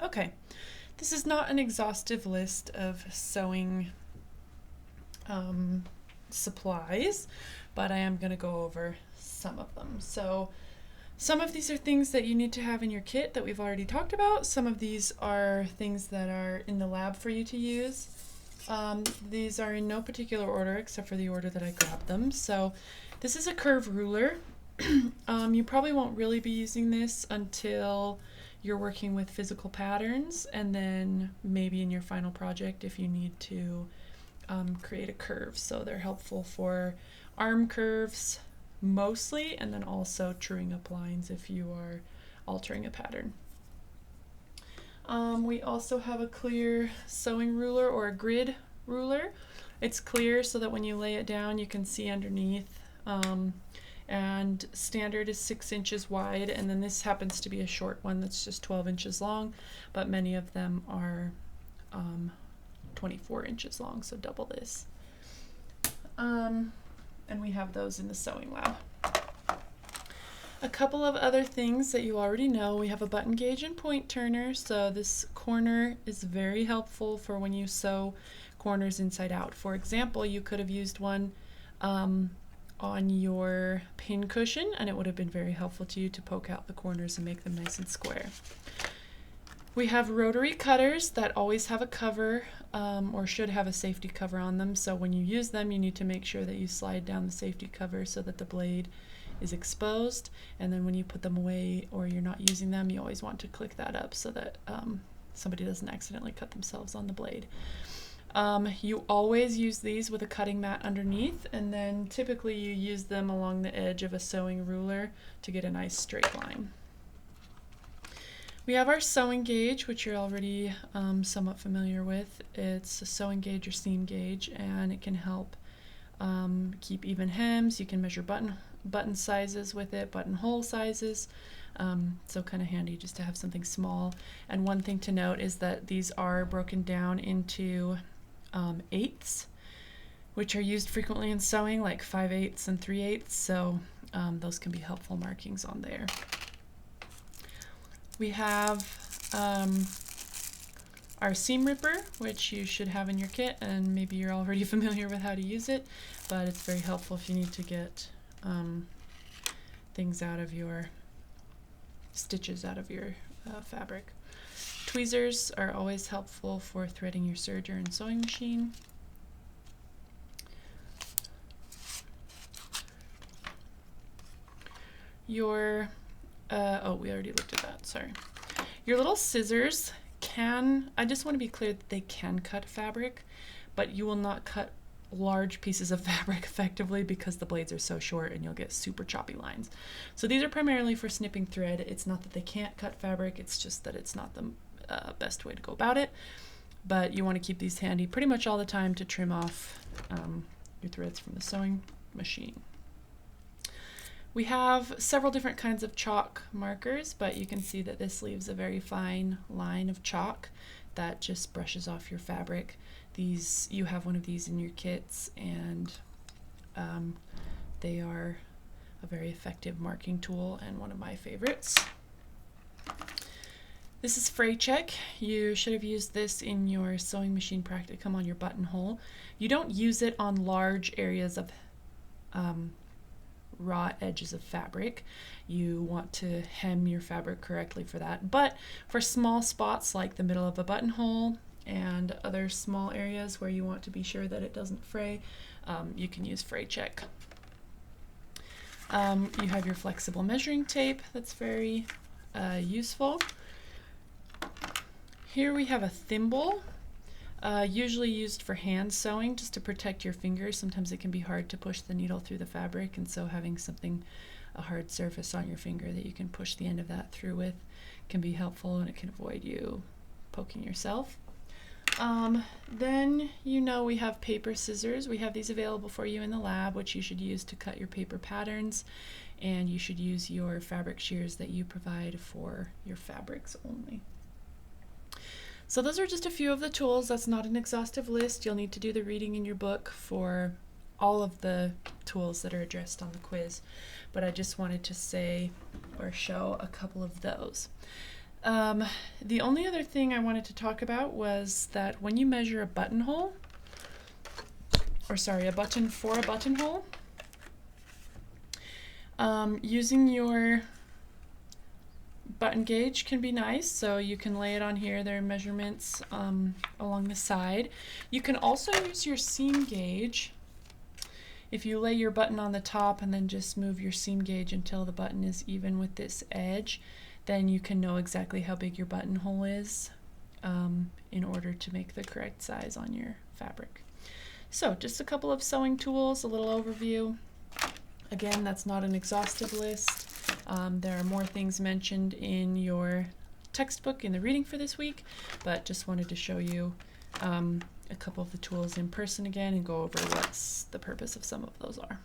Okay, this is not an exhaustive list of sewing supplies, but I am going to go over some of them. So some of these are things that you need to have in your kit that we've already talked about. Some of these are things that are in the lab for you to use. These are in no particular order except for the order that I grabbed them. So this is a curve ruler. You probably won't really be using this until you're working with physical patterns, and then maybe in your final project if you need to create a curve. So they're helpful for arm curves mostly, and then also truing up lines if you are altering a pattern. We also have a clear sewing ruler or a grid ruler. It's clear so that when you lay it down you can see underneath. And standard is 6 inches wide, and then this happens to be a short one that's just 12 inches long, but many of them are 24 inches long, so double this. And we have those in the sewing lab. A couple of other things that you already know. We have a button gauge and point turner, so this corner is very helpful for when you sew corners inside out. For example, you could have used one on your pin cushion, and it would have been very helpful to you to poke out the corners and make them nice and square. We have rotary cutters that always have a cover or should have a safety cover on them, so when you use them you need to make sure that you slide down the safety cover so that the blade is exposed, and then when you put them away or you're not using them you always want to click that up so that somebody doesn't accidentally cut themselves on the blade. You always use these with a cutting mat underneath, and then typically you use them along the edge of a sewing ruler to get a nice straight line. We have our sewing gauge, which you're already somewhat familiar with. It's a sewing gauge or seam gauge, and it can help keep even hems. You can measure button sizes with it, buttonhole sizes. So kind of handy just to have something small. And one thing to note is that these are broken down into eighths, which are used frequently in sewing, like 5/8 and 3/8. So those can be helpful markings on there. We have our seam ripper, which you should have in your kit, and maybe you're already familiar with how to use it, but it's very helpful if you need to get things out of your stitches out of your fabric. Tweezers are always helpful for threading your serger and sewing machine. Your oh, we already looked at that, sorry. Your little scissors can, I just want to be clear that they can cut fabric, but you will not cut large pieces of fabric effectively because the blades are so short and you'll get super choppy lines. So these are primarily for snipping thread. It's not that they can't cut fabric, it's just that it's not the best way to go about it. But you want to keep these handy pretty much all the time to trim off your threads from the sewing machine. We have several different kinds of chalk markers, but you can see that this leaves a very fine line of chalk that just brushes off your fabric. These, you have one of these in your kits, and they are a very effective marking tool and one of my favorites. This is Fray Check. You should have used this in your sewing machine practicum on your buttonhole. You don't use it on large areas of raw edges of fabric. You want to hem your fabric correctly for that, but for small spots like the middle of a buttonhole and other small areas where you want to be sure that it doesn't fray, you can use Fray Check. You have your flexible measuring tape that's very useful. Here we have a thimble, usually used for hand sewing just to protect your fingers. Sometimes it can be hard to push the needle through the fabric, and so having something, a hard surface on your finger that you can push the end of that through with can be helpful, and it can avoid you poking yourself. Then you know we have paper scissors. We have these available for you in the lab, which you should use to cut your paper patterns, and you should use your fabric shears that you provide for your fabrics only. So those are just a few of the tools. That's not an exhaustive list. You'll need to do the reading in your book for all of the tools that are addressed on the quiz, but I just wanted to say or show a couple of those. The only other thing I wanted to talk about was that when you measure a buttonhole, or sorry, a button for a buttonhole, using your button gauge can be nice, so you can lay it on here. There are measurements along the side. You can also use your seam gauge. If you lay your button on the top and then just move your seam gauge until the button is even with this edge, then you can know exactly how big your buttonhole is in order to make the correct size on your fabric. So just a couple of sewing tools, a little overview. Again, that's not an exhaustive list. There are more things mentioned in your textbook in the reading for this week, but just wanted to show you a couple of the tools in person again and go over what's the purpose of some of those are.